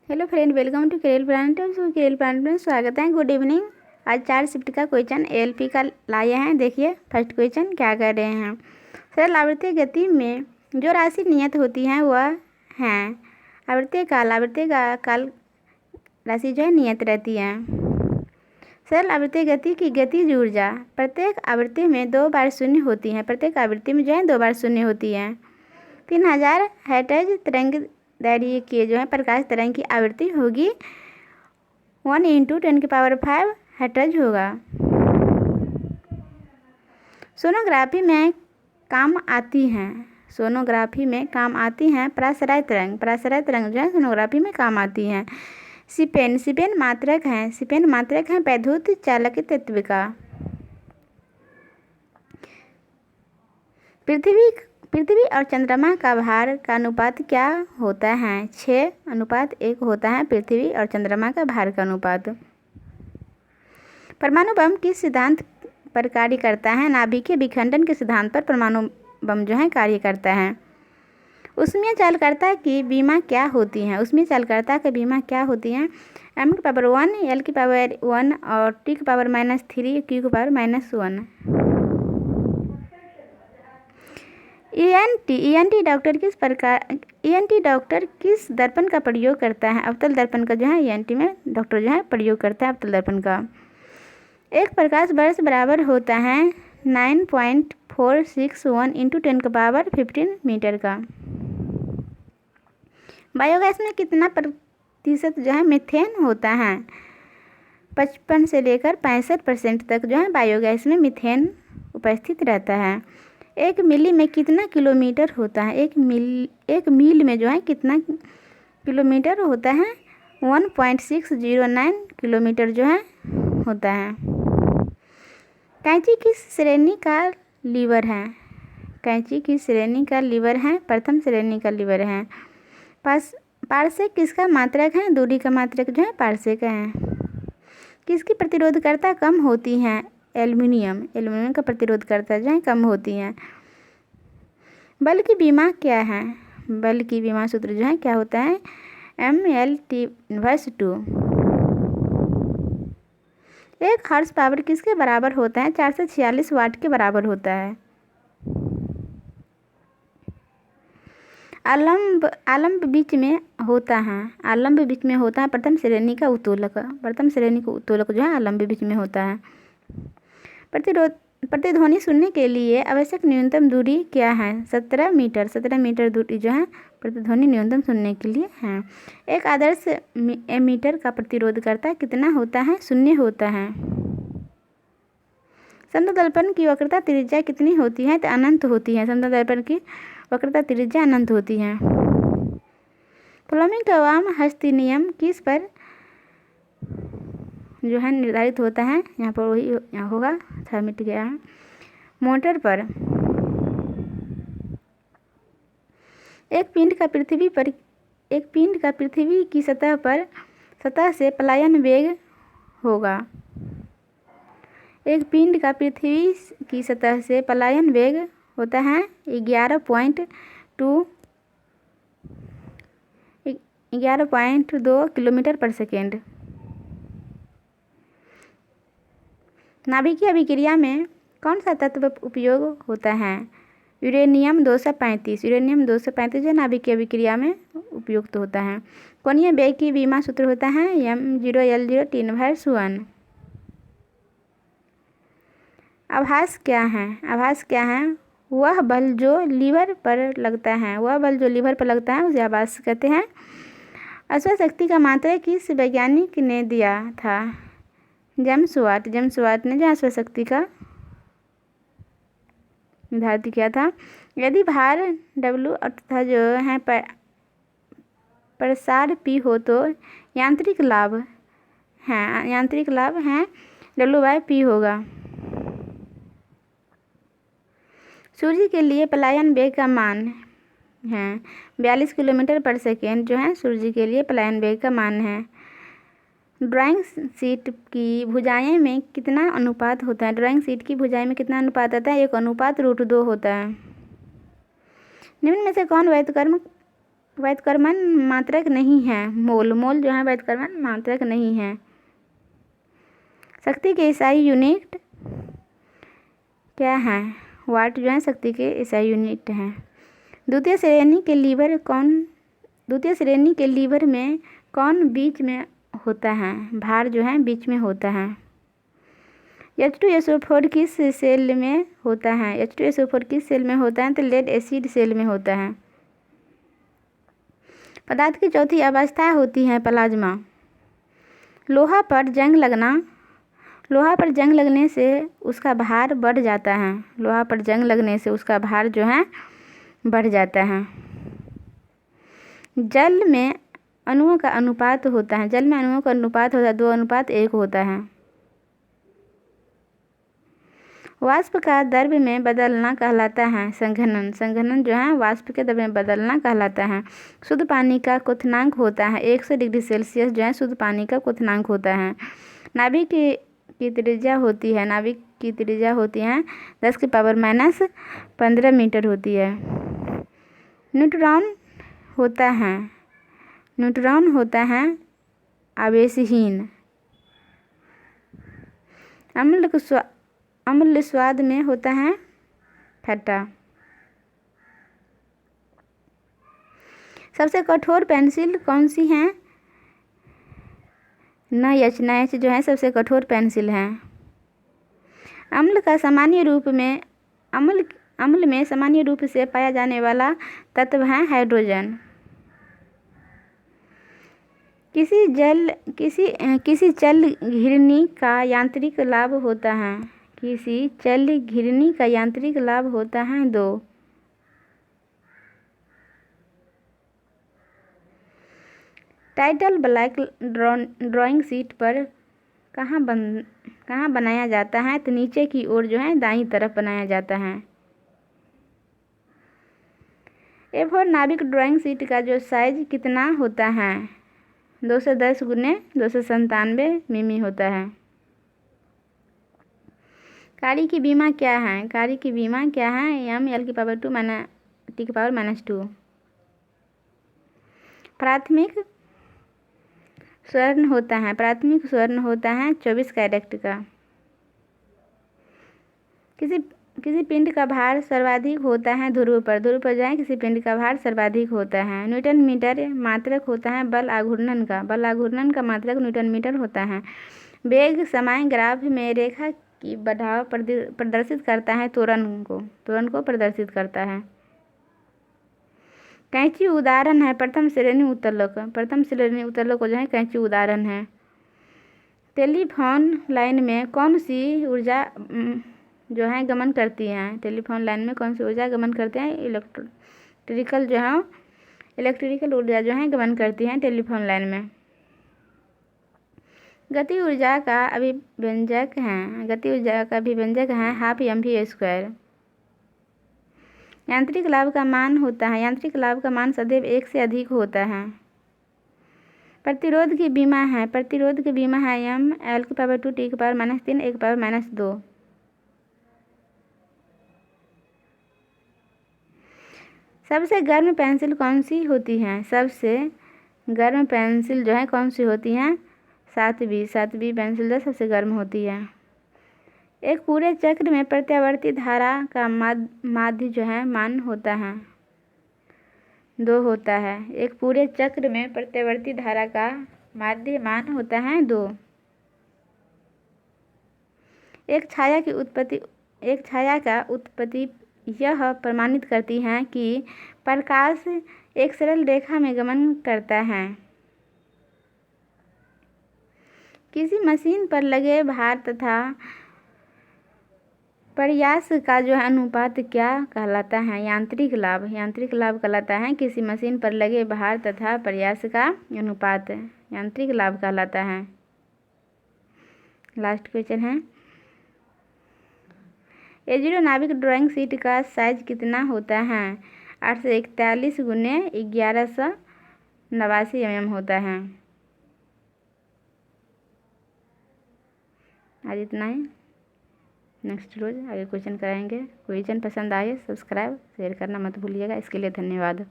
Hello friend, welcome to करेल planet. करेल planet में स्वागत है। Good evening. आज 4 शिफ्ट का क्वेश्चन एएलपी का लाए हैं। देखिए फर्स्ट क्वेश्चन क्या कर रहे हैं। सरल आवर्ती गति में जो राशि नियत होती है वह है आवर्ती काल राशि जो है नियत रहती है। सरल आवर्ती गति की गतिज ऊर्जा प्रत्येक आवृत्ति में 2 बार शून्य होती है। प्रत्येक आवृत्ति में जो है 2 बार शून्य होती है। 3000 हर्ट्ज तरंग दैर्ध्य के जो है प्रकाश तरंग की आवृत्ति होगी 1 × 10⁵ हर्ट्ज होगा। सोनोग्राफी में काम आती हैं परासराय तरंग जो है सोनोग्राफी में काम आती हैं। सिपेन मात्रक है वैद्युत चालक तत्व का। पृथ्वी और चंद्रमा का भार का अनुपात क्या होता है? 6:1 होता है पृथ्वी और चंद्रमा का भार का अनुपात। परमाणु बम किस सिद्धांत पर कार्य करता है? नाभिकीय विखंडन के सिद्धांत पर परमाणु बम जो है कार्य करता है। ऊष्मीय चालकता की विमा क्या होती है? m⁻1 l⁻1 और t⁻³ q⁻−1। ईएनटी डॉक्टर किस दर्पण का प्रयोग करता है? अवतल दर्पण का जो है ईएनटी में डॉक्टर जो है प्रयोग करता है अवतल दर्पण का। एक प्रकाश वर्ष बराबर होता है 9.461 × 10⁻15 मीटर का। बायोगैस में कितना प्रतिशत जो है मीथेन होता है? 55 से लेकर 65% तक जो है बायोगैस में मीथेन उपस्थित रहता है। 1 मील में कितना किलोमीटर होता है? एक मील में जो है कितना किलोमीटर होता है? 1.609 किलोमीटर जो है होता है। कैंची किस श्रेणी का लीवर है? प्रथम श्रेणी का लीवर है। पारसेक किसका मात्रक है? दूरी का मात्रक जो है पारसेक है। किसकी प्रतिरोधकता कम होती है? एल्युमिनियम का प्रतिरोधकता जो है कम होती है। बल की विमा क्या है? बल की विमा सूत्र जो है क्या होता है? mL/T²। 1 हॉर्स पावर किसके बराबर होता है? 446 वाट के बराबर होता है। आलम्ब बीच में होता है प्रथम श्रेणी का उत्तोलक जो है आलम्ब बीच में होता है। प्रतिध्वनि सुनने के लिए आवश्यक न्यूनतम दूरी क्या है? 17 मीटर दूरी जो है प्रतिध्वनि न्यूनतम सुनने के लिए है। एक आदर्श एमीटर का प्रतिरोधकता कितना होता है? 0 होता है। समतल की वक्रता त्रिज्या कितनी होती है? तो अनंत होती है। समतल दर्पण की वक्रता त्रिज्या अनंत होती है। फ्लेमिंग का वाम हस्ती नियम किस पर जो है निर्धारित होता है? यहाँ पर वही यहाँ होगा, था मिट गया है। मोटर पर। एक पिंड का पृथ्वी की सतह से पलायन वेग होगा। एक पिंड का पृथ्वी की सतह से पलायन वेग होता है 11.2 किलोमीटर पर सेकेंड। नाभिकीय अभिक्रिया में कौन सा तत्व उपयोग होता है? यूरेनियम 235 जो नाभिकीय अभिक्रिया में उपयुक्त होता है। कोणीय वेग की विमा सूत्र होता है m0 l/T²। आभास क्या है? वह बल जो लीवर पर लगता है उसे आभास कहते हैं। अश्व शक्ति का मात्रक किस वैज्ञानिक ने दिया था? जेम्स वाट ने जो अश्व शक्ति का निर्धारित किया था। यदि भार W तथा जो है प्रसार P हो तो यांत्रिक लाभ है W/P होगा। सूर्य के लिए पलायन वेग का मान है 42 किलोमीटर पर सेकेंड जो है सूर्य के लिए पलायन वेग का मान है। ड्राइंग शीट की भुजाएं में कितना अनुपात होता है? ड्राइंग शीट की भुजाएं में कितना अनुपात आता है? 1:√2 होता है। निम्न में से कौन वैध कर्म व्युत्क्रमण मात्रक नहीं है। मोल जो है व्युत्क्रमण मात्रक नहीं है। शक्ति के ईसाई यूनिट क्या है? वाट जो है शक्ति के ईसाई यूनिट हैं। द्वितीय श्रेणी के लीवर में कौन बीच में होता है? भार जो है बीच में होता है। H2SO4 किस सेल में होता है? H2SO4 किस सेल में होता है? तो लेड एसिड सेल में होता है। पदार्थ की चौथी अवस्था होती है प्लाज्मा। लोहा पर जंग लगने से उसका भार बढ़ जाता है। लोहा पर जंग लगने से उसका भार जो है बढ़ जाता है। जल में अणुओं का अनुपात होता है। 2:1 होता है। वाष्प का द्रव में बदलना कहलाता है संघनन जो है वाष्प के द्रव में बदलना कहलाता है। शुद्ध पानी का क्वथनांक होता है 100 डिग्री सेल्सियस जो है शुद्ध पानी का क्वथनांक होता है। नाभिक की त्रिज्या होती है 10⁻⁻15 मीटर होती है। न्यूट्रॉन होता है आवेशहीन। अम्ल स्वाद में होता है खट्टा। सबसे कठोर पेंसिल कौन सी है? NaH जो है सबसे कठोर पेंसिल है। अम्ल में सामान्य रूप से पाया जाने वाला तत्व है हाइड्रोजन। किसी चल घिरनी का यांत्रिक लाभ होता है। 2। टाइटल ब्लॉक ड्राइंग शीट पर कहाँ बनाया जाता है? तो नीचे की ओर जो है दाईं तरफ बनाया जाता है। A4 नाभिक ड्राइंग शीट का जो साइज कितना होता है? 210 × 297 मिमी होता है। कारी की बीमा क्या है? M L⁻2 प्राथमिक स्वर्ण होता है 24 कैरेट का। किसी पिंड का भार सर्वाधिक होता है ध्रुव पर जो है किसी पिंड का भार सर्वाधिक होता है। न्यूटन मीटर मात्रक होता है बल आघूर्णन का मात्रक न्यूटन मीटर होता है। वेग समय ग्राफ में रेखा की बढ़ाव प्रदर्शित करता है त्वरण को प्रदर्शित करता है। कैंची उदाहरण है प्रथम श्रेणी उत्तोलक जो है कैंची उदाहरण है। टेलीफोन लाइन में कौन सी ऊर्जा जो है गमन करती हैं? इलेक्ट्रिकल ऊर्जा जो है गमन करती हैं टेलीफोन लाइन में। गति ऊर्जा का अभिव्यंजक है हाफ mv²। यांत्रिक लाभ का मान सदैव 1 से अधिक होता है। प्रतिरोध की बीमा है ML⁻2 T⁻3 1⁻2। सबसे गर्म पेंसिल कौन सी होती है? सबसे गर्म पेंसिल जो है कौन सी होती हैं? 7B पेंसिल जो सबसे गर्म होती है। एक पूरे चक्र में प्रत्यावर्ती धारा का माध्य जो है मान होता है 2 होता है। एक पूरे चक्र में प्रत्यावर्ती धारा का माध्य मान होता है 2। एक छाया का उत्पत्ति यह प्रमाणित करती है कि प्रकाश एक सरल रेखा में गमन करता है। किसी मशीन पर लगे भार तथा प्रयास का जो है अनुपात क्या कहलाता है? यांत्रिक लाभ कहलाता है। किसी मशीन पर लगे भार तथा प्रयास का अनुपात यांत्रिक लाभ कहलाता है। लास्ट क्वेश्चन है A0 नाभिक ड्राइंग शीट का साइज कितना होता है? 841 × 1189 mm होता है। आज इतना ही। नेक्स्ट रोज आगे क्वेश्चन कराएंगे। क्वेश्चन पसंद आए सब्सक्राइब शेयर करना मत भूलिएगा। इसके लिए धन्यवाद।